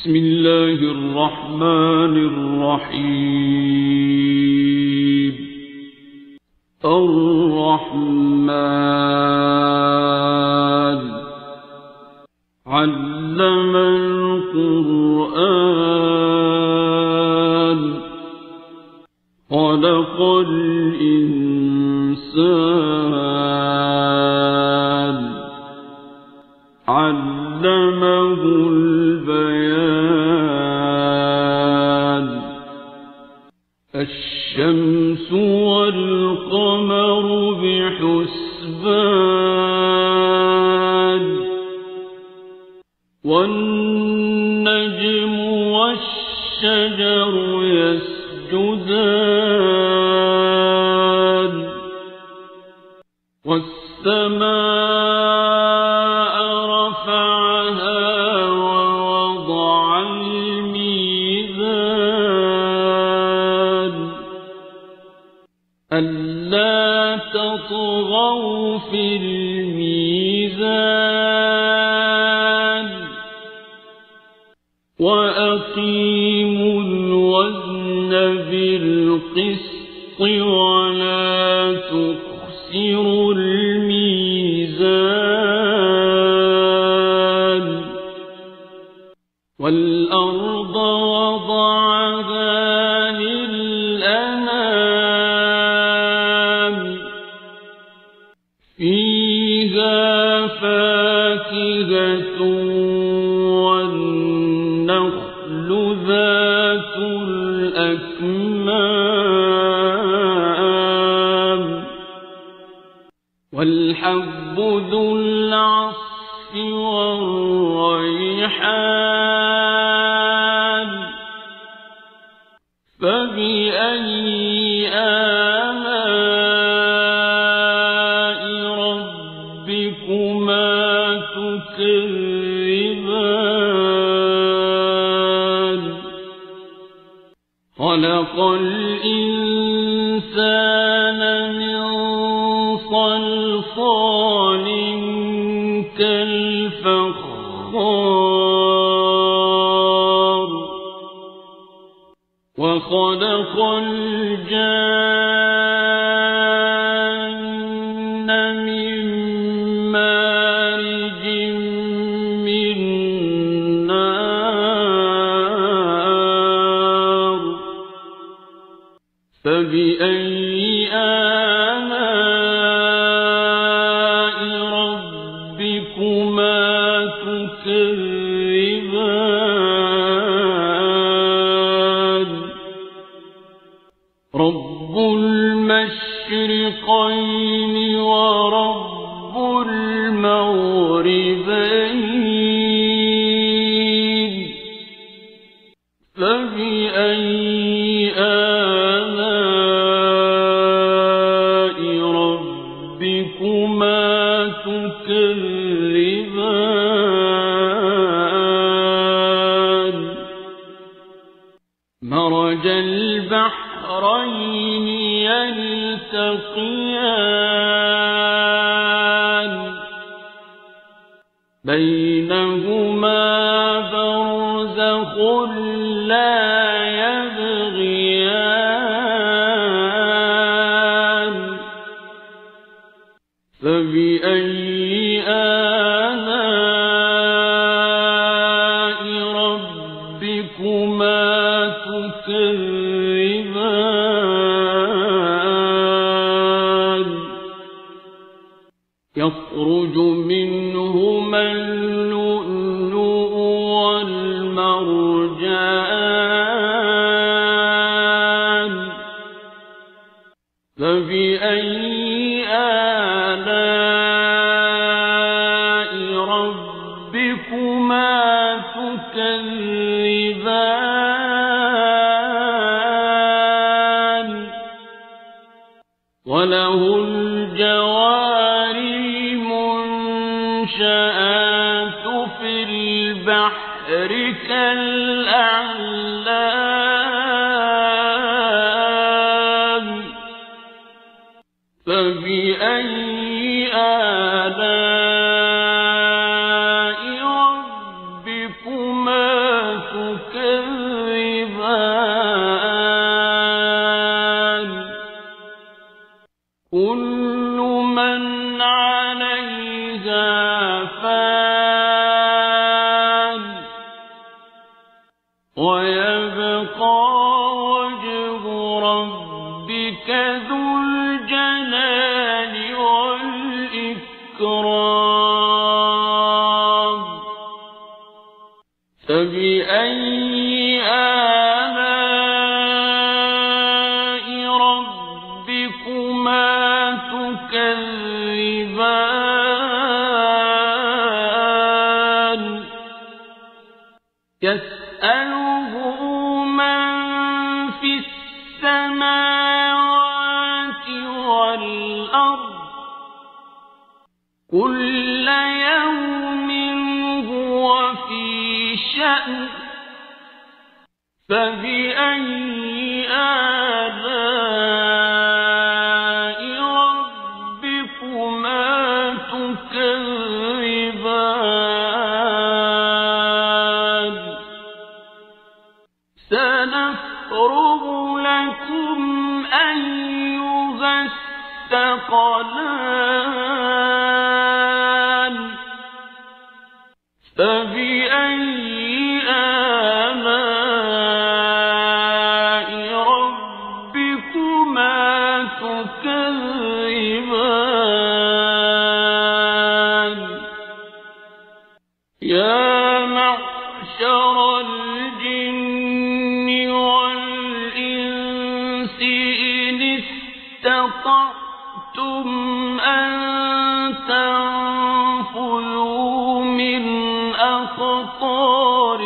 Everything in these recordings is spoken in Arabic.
بسم الله الرحمن الرحيم. الرحمن علم القرآن خلق الإنسان علمه البيان. الشمس والقمر بحسبان والنجم والشجر يسجدان والسماء رفعها ووضع الميزان ألا تطغوا في الميزان وأقيموا الوزن بالقسط ولا تخسروا الميزان. والأرض وضعها للأنام فيها فاكهة والنخل ذات الأكمام والحب ذو العصف والريحان. فبأي آلاء ربكما تكذبان. خلق الإنسان من صلصال كالفخار وخلق الجان من مارج من نار. فبأي آلاء ربكما تكذبان. رب المشرقين ورب المغربين. فبأي آلاء ربكما تكذبان. مرج البحرين يلتقيان بينهما برزخ لا يبغيان. فبأي آلاء ربكما تكذبان. يخرج منهما اللؤلؤ والمرجان. فبأي آلاء ربكما تكذبان. وله الجوار المنشآت في البحر كالأعلام. فبأي آلاء ربكما تكذبان. تكذبان كل من عليها فان ويبقى وجه ربك ذو الجلال والإكرام فبأي آلاء ربكما تكذبان يسأله من في السماوات والأرض كل يوم هو في شأن فبأي آلاء ربكما تكذبان سنفرغ لكم أيها الثقلان فبأي آلاء ربكما تكذبان يا معشر الجن والإنس إن استطعتم أن تنفذوا من أقطار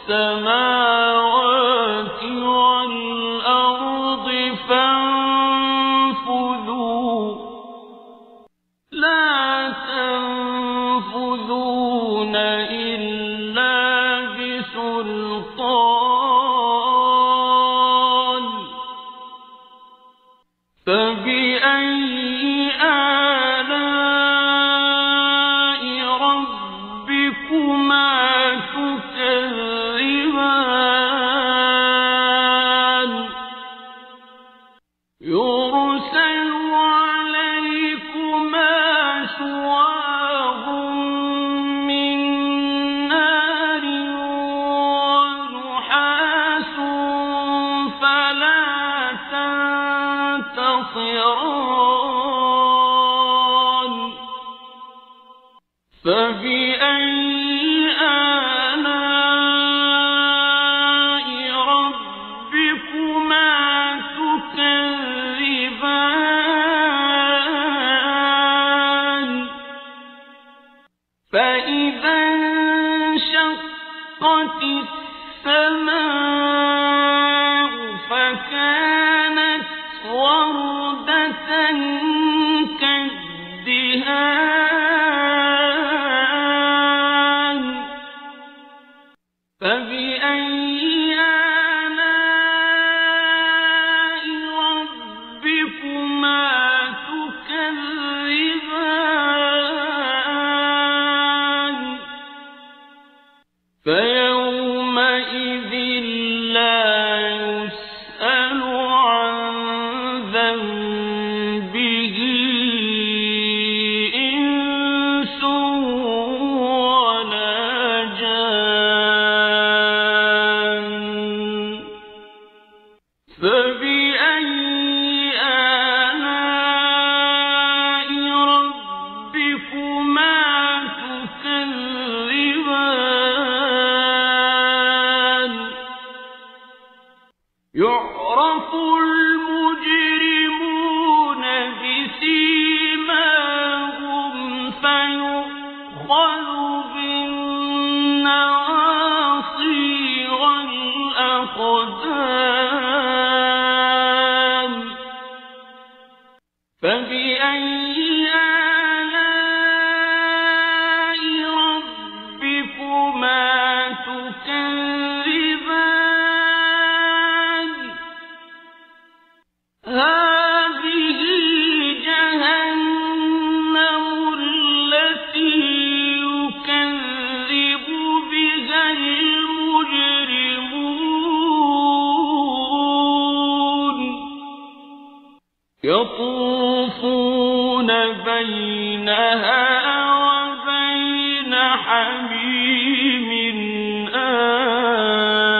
السماوات والأرض فانفذوا لا تنفذون إلا بسلطان فبأي آلاء ربكما تكذبان يرسل عليكما شواظ من نار ونحاس فلا تنتصران فبأي آلاء ربكما تكذبان فإذا انشقت السماء فكانت وردة كالدهان فبأي آلاء ربكما تكذبان فيومئذ لا يسأل عن ذنبه إنس ولا جان فبأي آلاء ربكما تكذبان يعرف المجرمون بسيماهم فيؤخذ بالنواصي والأقدام فبأي آلاء ربكما تكذبان يطوفون بينها وبين حميم آن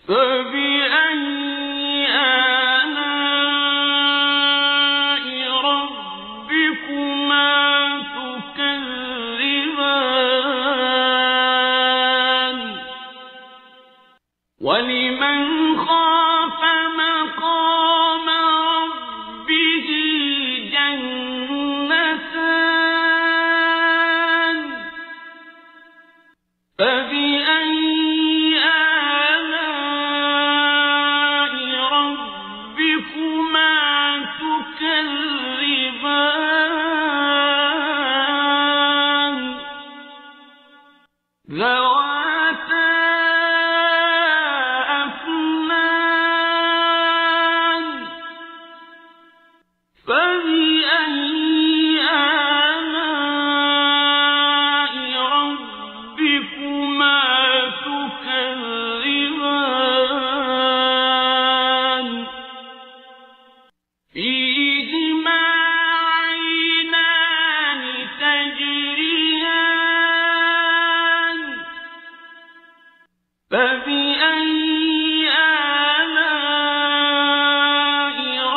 فبأي آلاء ربكما تكذبان ولمن خاف مقام ربه جنتان فبأي آلاء ربكما تكذبان ذواتا أفنان فبأي آلاء ربكما تكذبان فيهما عينان تجريان فبأي آلاء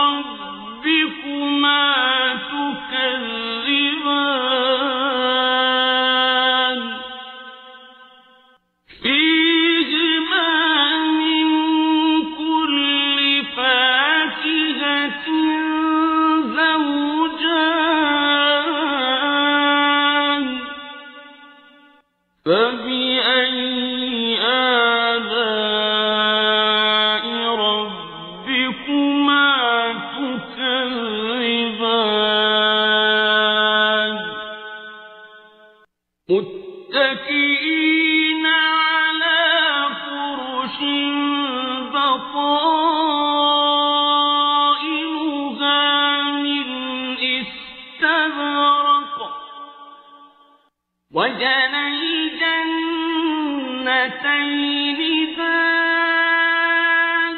ربكما تكذبان فيهما من كل فاكهة زوجان فبأي آلاء ربكما تكذبان متكئين على فرش بطائنها من استبرق وجنى الجنتين دان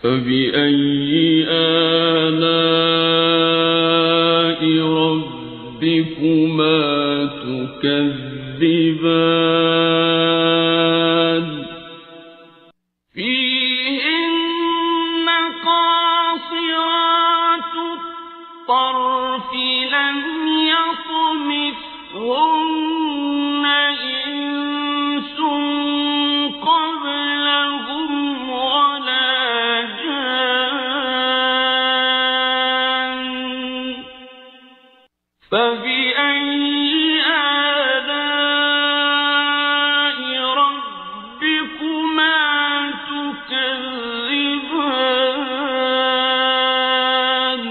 فبأي آلاء ربكما تكذبان فيهن قاصرات الطرف لم يطمثهن إنس قبلهم ولا جان فبأي آلاء ربكما تكذبان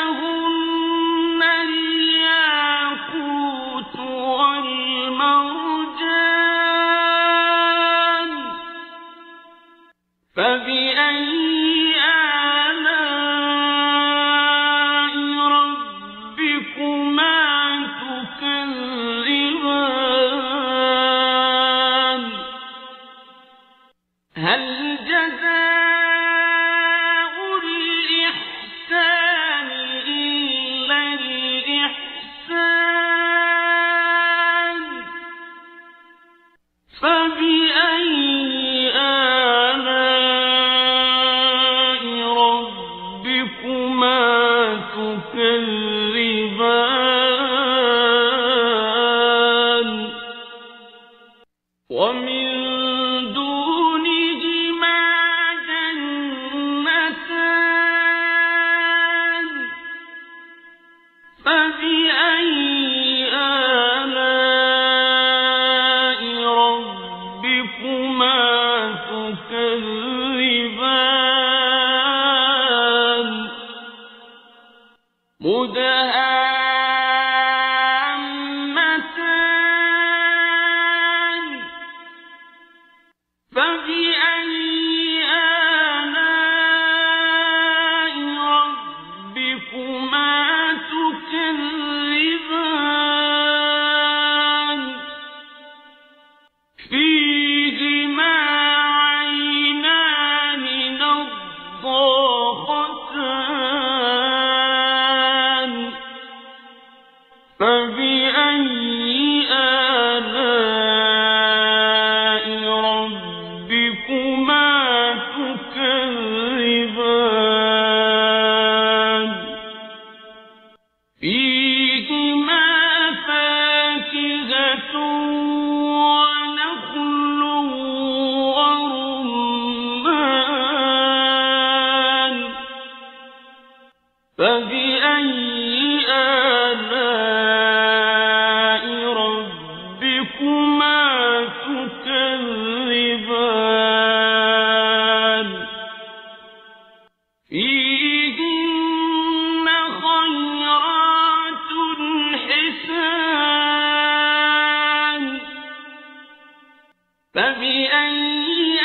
كأنهن الياقوت والمرجان فبأي آلاء ربكما تكذبان هل جزاء الإحسان إلا الإحسان فبأي آلاء ربكما تكذبان ومن دونهما جنتان فبأي آلاء ربكما تكذبان مدهامتان فبأي آلاء ربكما تكذبان فيهما فاكهة ونخل ورمان فبأي آلاء ربكما تكذبان فيهن خيرات حسان فبأي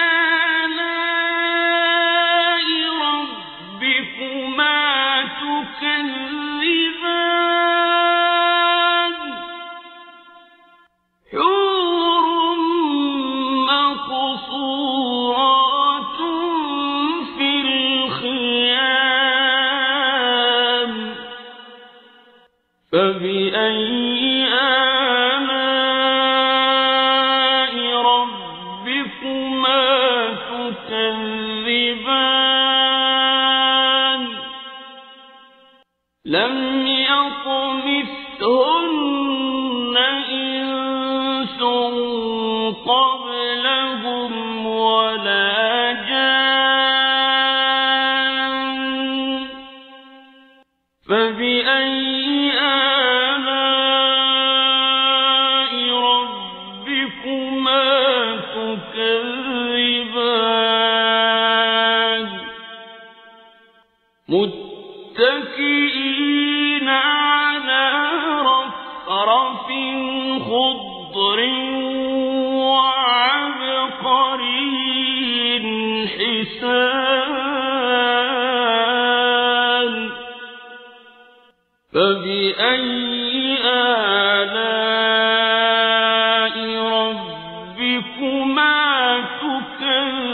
آلاء ربكما تكذبان حور مقصورات في الخيام فبأي آلاء ربكما تكذبان لم يطمثهن إنس قبلهم ولا جان فبأي آلاء ربكما تكذبان متكئين على رفرف خضر وعبقري حسان فبأي آلاء ربكما تكذبان